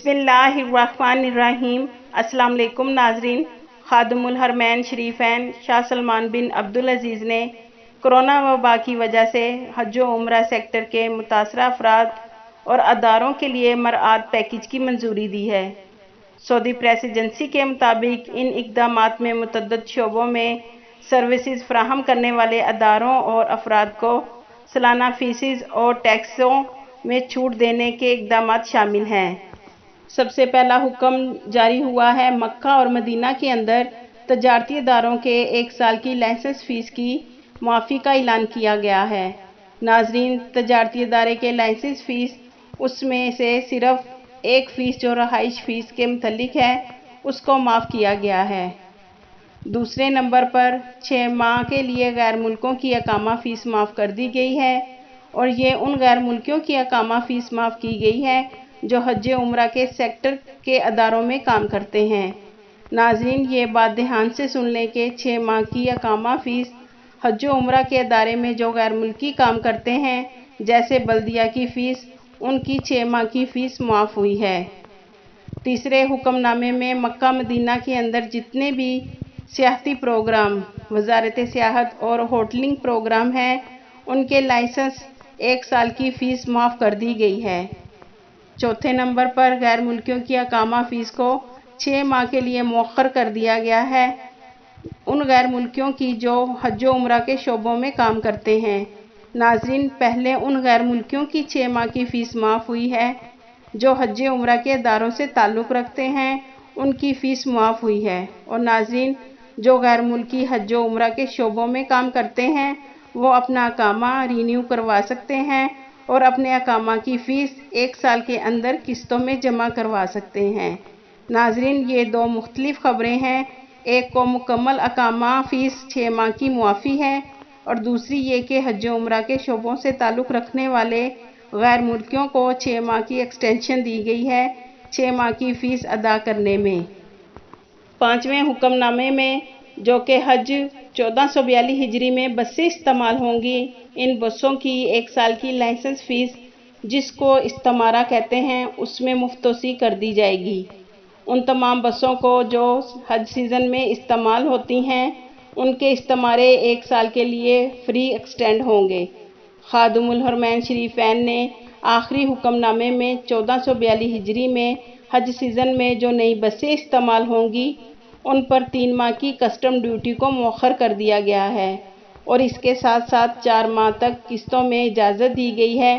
بسم اللہ الرحمن الرحیم۔ السلام علیکم ناظرین۔ خادم الحرمین شریفین شاہ سلمان بن عبدالعزیز نے کرونا وبا کی وجہ سے حج و عمرہ سیکٹر کے متاثرہ افراد اور اداروں کے لیے مرعات پیکیج کی منظوری دی ہے۔ سعودی پریس ایجنسی کے مطابق ان اقدامات میں متعدد شعبوں میں سروسز فراہم کرنے والے اداروں اور افراد کو سالانہ فیسز اور ٹیکسوں میں چھوٹ دینے کے اقدامات شامل ہیں۔ سب سے پہلا حکم جاری ہوا ہے۔ مکہ اور مدینہ کے اندر تجارتی اداروں کے 1 سال کی لائسنس فیس کی معافی کا اعلان کیا گیا ہے۔ ناظرین، تجارتی ادارے کے لائسنس فیس اس میں سے صرف 1 فیس جو رہائش فیس کے متعلق ہے اس کو معاف کیا گیا ہے۔ دوسرے نمبر پر 6 ماہ کے لیے غیر ملکوں کی اقامہ فیس معاف کر دی گئی ہے اور یہ ان غیر ملکیوں کی اقامہ فیس معاف کی گئی ہے جو حج عمرہ کے سیکٹر کے اداروں میں کام کرتے ہیں۔ ناظرین، یہ بات دھیان سے سن لیں کہ 6 ماہ کی اقامہ فیس حج و عمرہ کے ادارے میں جو غیر ملکی کام کرتے ہیں جیسے بلدیہ کی فیس، ان کی 6 ماہ کی فیس معاف ہوئی ہے۔ تیسرے حکم نامے میں مکہ مدینہ کے اندر جتنے بھی سیاحتی پروگرام، وزارت سیاحت اور ہوٹلنگ پروگرام ہیں ان کے لائسنس 1 سال کی فیس معاف کر دی گئی ہے۔ چوتھے نمبر پر غیر ملکیوں کی اقامہ فیس کو 6 ماہ کے لیے مؤخر کر دیا گیا ہے ان غیر ملکیوں کی جو حج و عمرہ کے شعبوں میں کام کرتے ہیں۔ ناظرین، پہلے ان غیر ملکیوں کی 6 ماہ کی فیس معاف ہوئی ہے جو حج عمرہ کے اداروں سے تعلق رکھتے ہیں، ان کی فیس معاف ہوئی ہے۔ اور ناظرین، جو غیر ملکی حج و عمرہ کے شعبوں میں کام کرتے ہیں وہ اپنا اقامہ رینیو کروا سکتے ہیں اور اپنے اقامہ کی فیس 1 سال کے اندر قسطوں میں جمع کروا سکتے ہیں۔ ناظرین، یہ 2 مختلف خبریں ہیں۔ ایک کو مکمل اقامہ فیس 6 ماہ کی معافی ہے اور دوسری یہ کہ حج و عمرہ کے شعبوں سے تعلق رکھنے والے غیر ملکیوں کو 6 ماہ کی ایکسٹینشن دی گئی ہے 6 ماہ کی فیس ادا کرنے میں۔ 5ویں حکم نامے میں جو کہ حج 1442 ہجری میں بسیں استعمال ہوں گی، ان بسوں کی 1 سال کی لائسنس فیس جس کو استمارہ کہتے ہیں اس میں مفت توسیع کر دی جائے گی۔ ان تمام بسوں کو جو حج سیزن میں استعمال ہوتی ہیں ان کے استمارے 1 سال کے لیے فری ایکسٹینڈ ہوں گے۔ خادم الحرمین شریفین نے آخری حکم نامے میں 1442 ہجری میں حج سیزن میں جو نئی بسیں استعمال ہوں گی ان پر 3 ماہ کی کسٹم ڈیوٹی کو مؤخر کر دیا گیا ہے اور اس کے ساتھ ساتھ 4 ماہ تک قسطوں میں اجازت دی گئی ہے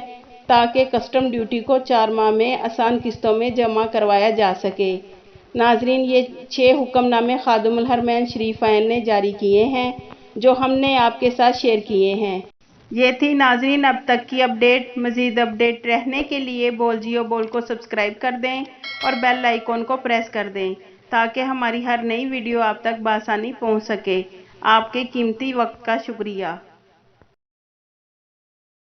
تاکہ کسٹم ڈیوٹی کو 4 ماہ میں آسان قسطوں میں جمع کروایا جا سکے۔ ناظرین، یہ 6 حکم نامے خادم الحرمین شریفین نے جاری کیے ہیں جو ہم نے آپ کے ساتھ شیئر کیے ہیں۔ یہ تھی ناظرین اب تک کی اپڈیٹ۔ مزید اپڈیٹ رہنے کے لیے بول جیو بول کو سبسکرائب کر دیں اور بیل آئیکن کو پریس کر دیں تاکہ ہماری ہر نئی ویڈیو آپ تک بآسانی پہنچ سکے۔ آپ کے قیمتی وقت کا شکریہ۔